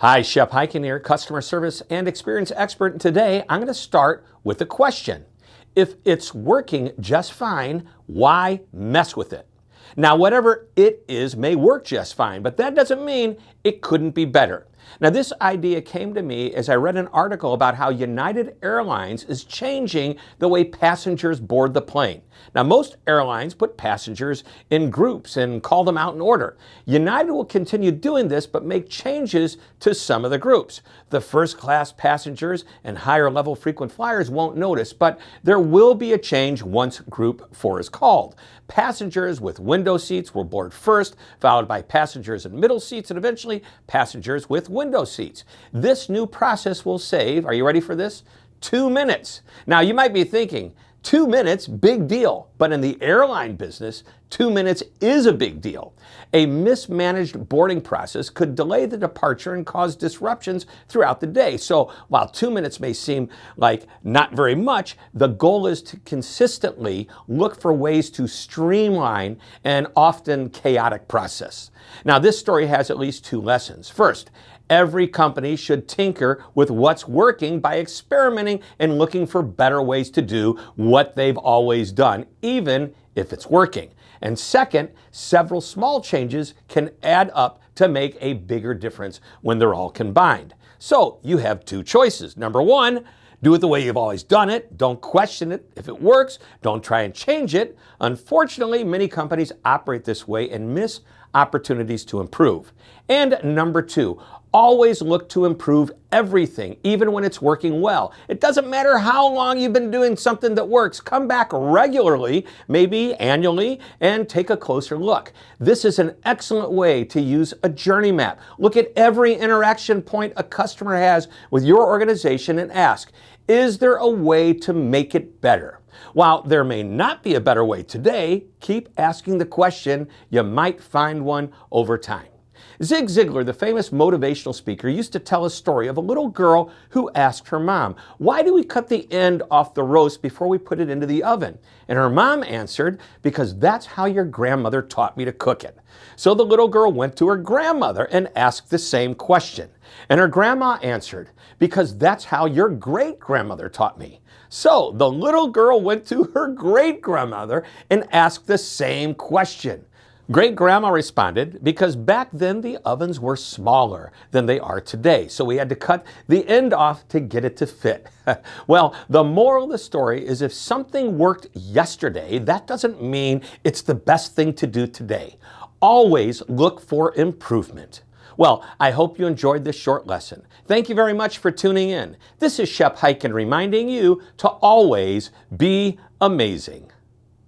Hi, Shep Hyken here, customer service and experience expert. And today I'm going to start with a question. If it's working just fine, why mess with it? Now, whatever it is may work just fine, but that doesn't mean it couldn't be better. Now, this idea came to me as I read an article about how United Airlines is changing the way passengers board the plane. Now, most airlines put passengers in groups and call them out in order. United will continue doing this, but make changes to some of the groups. The first class passengers and higher level frequent flyers won't notice, but there will be a change once Group 4 is called. Passengers with window seats will board first, followed by passengers in middle seats, and eventually passengers with window seats. This new process will save, are you ready for this? 2 minutes. Now, you might be thinking, 2 minutes, big deal. But in the airline business, 2 minutes is a big deal. A mismanaged boarding process could delay the departure and cause disruptions throughout the day. So while 2 minutes may seem like not very much, the goal is to consistently look for ways to streamline an often chaotic process. Now, this story has at least 2 lessons. First, every company should tinker with what's working by experimenting and looking for better ways to do what they've always done, even if it's working. And second, several small changes can add up to make a bigger difference when they're all combined. So you have 2 choices. Number 1, do it the way you've always done it. Don't question it. If it works, don't try and change it. Unfortunately, many companies operate this way and miss opportunities to improve. And number 2, always look to improve everything, even when it's working well. It doesn't matter how long you've been doing something that works. Come back regularly, maybe annually, and take a closer look. This is an excellent way to use a journey map. Look at every interaction point a customer has with your organization and ask, is there a way to make it better? While there may not be a better way today, keep asking the question. You might find one over time. Zig Ziglar, the famous motivational speaker, used to tell a story of a little girl who asked her mom, "Why do we cut the end off the roast before we put it into the oven?" And her mom answered, "Because that's how your grandmother taught me to cook it." So the little girl went to her grandmother and asked the same question. And her grandma answered, "Because that's how your great-grandmother taught me." So the little girl went to her great-grandmother and asked the same question. Great-grandma responded, "Because back then the ovens were smaller than they are today, so we had to cut the end off to get it to fit." Well, the moral of the story is if something worked yesterday, that doesn't mean it's the best thing to do today. Always look for improvement. Well, I hope you enjoyed this short lesson. Thank you very much for tuning in. This is Shep Hyken reminding you to always be amazing.